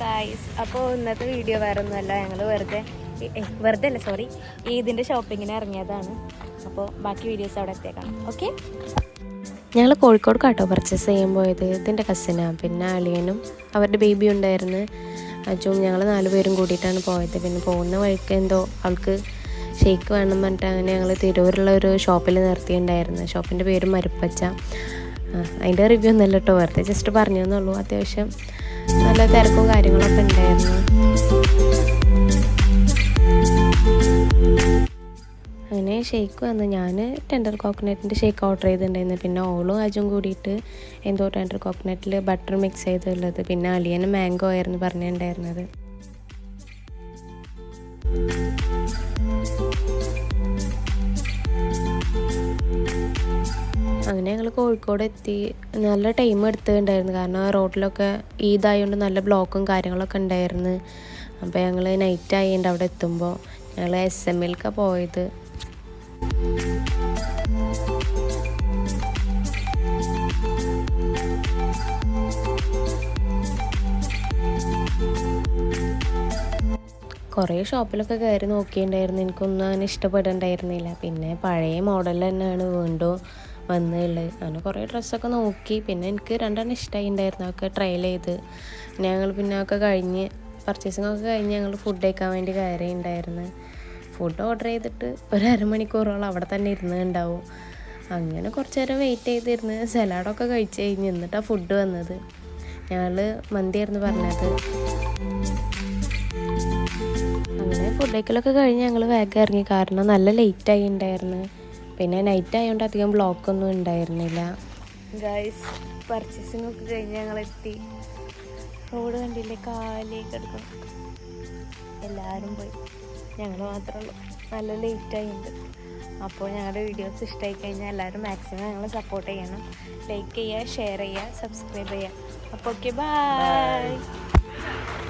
Guys, അപ്പോൾ ഇന്നത്തെ video വേറെ ഒന്നുമല്ല. ഞങ്ങൾ വെറുതെ അല്ല, സോറി, ഇതിൻ്റെ ഷോപ്പിങ്ങിന് ഇറങ്ങിയതാണ്. അപ്പോൾ ബാക്കി വീഡിയോസ് അവിടെ എത്തിയേക്കാം. ഓക്കെ, ഞങ്ങൾ കോഴിക്കോട് കാട്ടോ പർച്ചേസ് ചെയ്യാൻ പോയത്. ഇതിൻ്റെ കസിനാണ്, പിന്നെ അളിയനും അവരുടെ ബേബി ഉണ്ടായിരുന്നു. അച്ചും ഞങ്ങൾ 4 പേരും കൂടിയിട്ടാണ് പോയത്. പിന്നെ പോകുന്ന വഴിക്ക് എന്തോ അവൾക്ക് ഷേക്ക് വേണം പറഞ്ഞിട്ട് അങ്ങനെ ഞങ്ങൾ തിരൂരുള്ള ഒരു ഷോപ്പിൽ നിർത്തിയിട്ടുണ്ടായിരുന്നു. ഷോപ്പിൻ്റെ പേര് മരുപ്പച്ച. അതിൻ്റെ റിവ്യൂ ഒന്നുമല്ല കേട്ടോ, വെറുതെ ജസ്റ്റ് പറഞ്ഞു എന്നുള്ളൂ. അത്യാവശ്യം നല്ല തിരക്കും കാര്യങ്ങളൊക്കെ ഉണ്ടായിരുന്നു. അങ്ങനെ ഷേക്ക് വന്ന് ഞാൻ ടെൻഡർ കോക്കനട്ടിൻ്റെ ഷേക്ക് ഓർഡർ ചെയ്തിട്ടുണ്ടായിരുന്നു. പിന്നെ ഓളും അജും കൂടിയിട്ട് എന്തോ ടെൻഡർ കോക്കനട്ടിൽ ബട്ടർ മിക്സ് ചെയ്തുള്ളത്. പിന്നെ അളിയന് മാംഗോ ആയിരുന്നു പറഞ്ഞിട്ടുണ്ടായിരുന്നത്. അങ്ങനെ ഞങ്ങൾ കോഴിക്കോട് എത്തി. നല്ല ടൈം എടുത്തിട്ടുണ്ടായിരുന്നു, കാരണം റോഡിലൊക്കെ ഈദായതുകൊണ്ട് നല്ല ബ്ലോക്കും കാര്യങ്ങളൊക്കെ ഉണ്ടായിരുന്നു. അപ്പോൾ ഞങ്ങൾ നൈറ്റ് ആയതുകൊണ്ട് അവിടെ എത്തുമ്പോൾ ഞങ്ങൾ SMLക്കാണ് പോയത്. കുറേ ഷോപ്പിലൊക്കെ കയറി നോക്കിയിട്ടുണ്ടായിരുന്നു. എനിക്കൊന്നും അങ്ങനെ ഇഷ്ടപ്പെടണ്ടായിരുന്നില്ല. പിന്നെ പഴയ മോഡൽ തന്നെയാണ് വീണ്ടും വന്നുള്ളത്. അങ്ങനെ കുറേ ഡ്രസ്സൊക്കെ നോക്കി. പിന്നെ എനിക്ക് 2 ഇഷ്ടമായിട്ടുണ്ടായിരുന്നു. അതൊക്കെ ട്രയൽ ചെയ്ത് ഞങ്ങൾ പിന്നെ ഒക്കെ കഴിഞ്ഞ് പർച്ചേസിങ് ഒക്കെ കഴിഞ്ഞ് ഞങ്ങൾ ഫുഡ് കഴിക്കാൻ വേണ്ടി കയറിയിട്ടുണ്ടായിരുന്നു. ഫുഡ് ഓർഡർ ചെയ്തിട്ട് ഒരു അരമണിക്കൂറോളം അവിടെ തന്നെ ഇരുന്നുണ്ടാവും. അങ്ങനെ കുറച്ച് നേരം വെയിറ്റ് ചെയ്തിരുന്ന് സലാഡൊക്കെ കഴിച്ച് കഴിഞ്ഞ് എന്നിട്ടാണ് ഫുഡ് വന്നത്. ഞങ്ങൾ മന്തിയായിരുന്നു പറഞ്ഞത്. അങ്ങനെ ഫുഡ് കഴിക്കലൊക്കെ കഴിഞ്ഞ് ഞങ്ങൾ വേഗം ഇറങ്ങി, കാരണം നല്ല ലേറ്റായി ഉണ്ടായിരുന്നു. പിന്നെ നൈറ്റ് ആയതുകൊണ്ട് അധികം ബ്ലോക്കൊന്നും ഉണ്ടായിരുന്നില്ല. ഗായ്സ്, പർച്ചേസിങ് ഒക്കെ കഴിഞ്ഞ് ഞങ്ങളെത്തി. റോഡ് കണ്ടില്ലേ, കാലിലേക്ക് എടുക്കണം. എല്ലാവരും പോയി, ഞങ്ങൾ മാത്രമേ ഉള്ളൂ. നല്ല ലേറ്റായിട്ടുണ്ട്. അപ്പോൾ ഞങ്ങളുടെ വീഡിയോസ് ഇഷ്ടമായി കഴിഞ്ഞാൽ എല്ലാവരും മാക്സിമം ഞങ്ങളെ സപ്പോർട്ട് ചെയ്യണം. ലൈക്ക് ചെയ്യുക, ഷെയർ ചെയ്യുക, സബ്സ്ക്രൈബ് ചെയ്യുക. അപ്പോൾ ഓക്കെ, ബൈ.